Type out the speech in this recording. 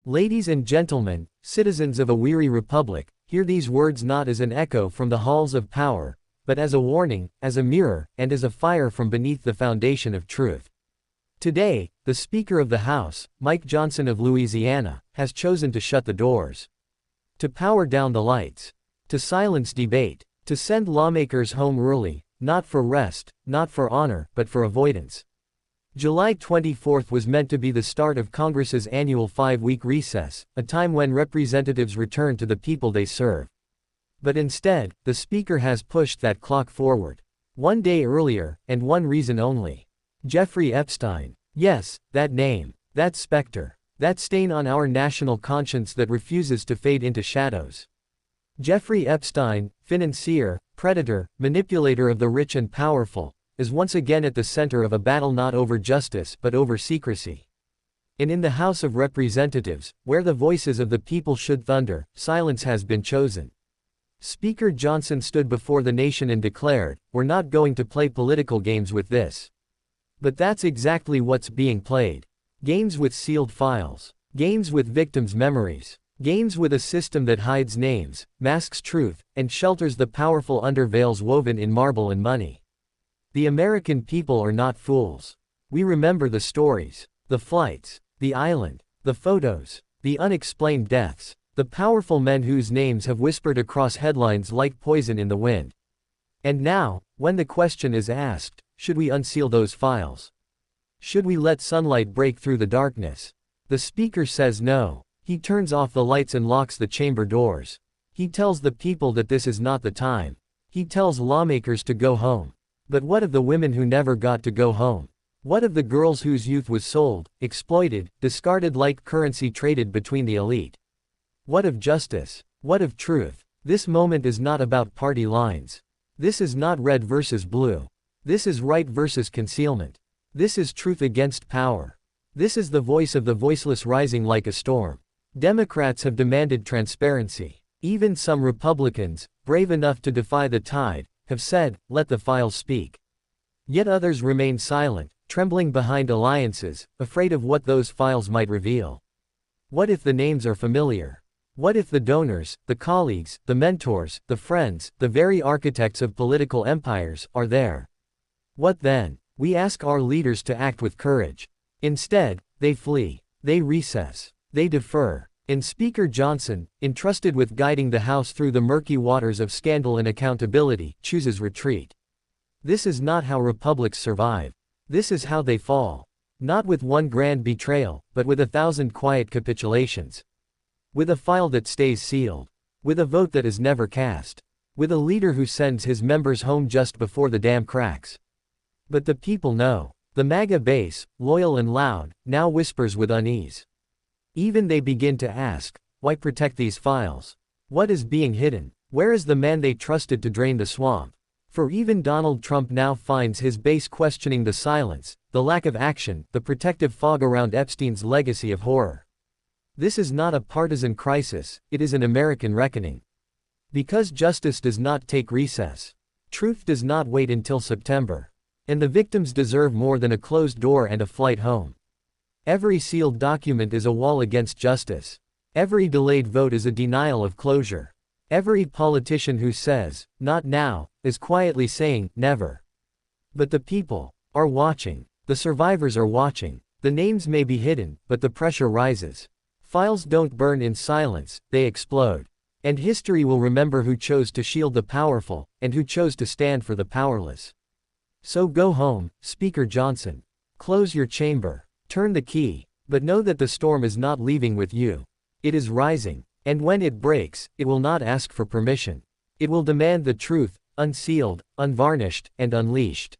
Ladies and gentlemen, citizens of a weary republic, hear these words not as an echo from the halls of power, but as a warning, as a mirror, and as a fire from beneath the foundation of truth. Today, the Speaker of the House, Mike Johnson of Louisiana, has chosen to shut the doors. To power down the lights. To silence debate. To send lawmakers home early, not for rest, not for honor, but for avoidance. July 24 was meant to be the start of Congress's annual 5-week recess, a time when representatives return to the people they serve. But instead, the Speaker has pushed that clock forward. One day earlier, and one reason only. Jeffrey Epstein. Yes, that name. That specter. That stain on our national conscience that refuses to fade into shadows. Jeffrey Epstein, financier, predator, manipulator of the rich and powerful, is once again at the center of a battle not over justice but over secrecy. And in the House of Representatives, where the voices of the people should thunder, silence has been chosen. Speaker Johnson stood before the nation and declared, "We're not going to play political games with this." But that's exactly what's being played. Games with sealed files. Games with victims' memories. Games with a system that hides names, masks truth, and shelters the powerful under veils woven in marble and money. The American people are not fools. We remember the stories, the flights, the island, the photos, the unexplained deaths, the powerful men whose names have whispered across headlines like poison in the wind. And now, when the question is asked, should we unseal those files? Should we let sunlight break through the darkness? The Speaker says no. He turns off the lights and locks the chamber doors. He tells the people that this is not the time. He tells lawmakers to go home. But what of the women who never got to go home? What of the girls whose youth was sold, exploited, discarded like currency traded between the elite? What of justice? What of truth? This moment is not about party lines. This is not red versus blue. This is right versus concealment. This is truth against power. This is the voice of the voiceless rising like a storm. Democrats have demanded transparency. Even some Republicans, brave enough to defy the tide, have said, "Let the files speak." Yet others remain silent, trembling behind alliances, afraid of what those files might reveal. What if the names are familiar? What if the donors, the colleagues, the mentors, the friends, the very architects of political empires, are there? What then? We ask our leaders to act with courage. Instead, they flee. They recess. They defer. And Speaker Johnson, entrusted with guiding the House through the murky waters of scandal and accountability, chooses retreat. This is not how republics survive. This is how they fall. Not with one grand betrayal, but with 1,000 quiet capitulations. With a file that stays sealed. With a vote that is never cast. With a leader who sends his members home just before the dam cracks. But the people know. The MAGA base, loyal and loud, now whispers with unease. Even they begin to ask, why protect these files? What is being hidden? Where is the man they trusted to drain the swamp? For even Donald Trump now finds his base questioning the silence, the lack of action, the protective fog around Epstein's legacy of horror. This is not a partisan crisis, it is an American reckoning. Because justice does not take recess. Truth does not wait until September. And the victims deserve more than a closed door and a flight home. Every sealed document is a wall against justice. Every delayed vote is a denial of closure. Every politician who says, "Not now," is quietly saying, "Never." But the people are watching. The survivors are watching. The names may be hidden, but the pressure rises. Files don't burn in silence, they explode. And history will remember who chose to shield the powerful, and who chose to stand for the powerless. So go home, Speaker Johnson. Close your chamber. Turn the key, but know that the storm is not leaving with you. It is rising, and when it breaks, it will not ask for permission. It will demand the truth, unsealed, unvarnished, and unleashed.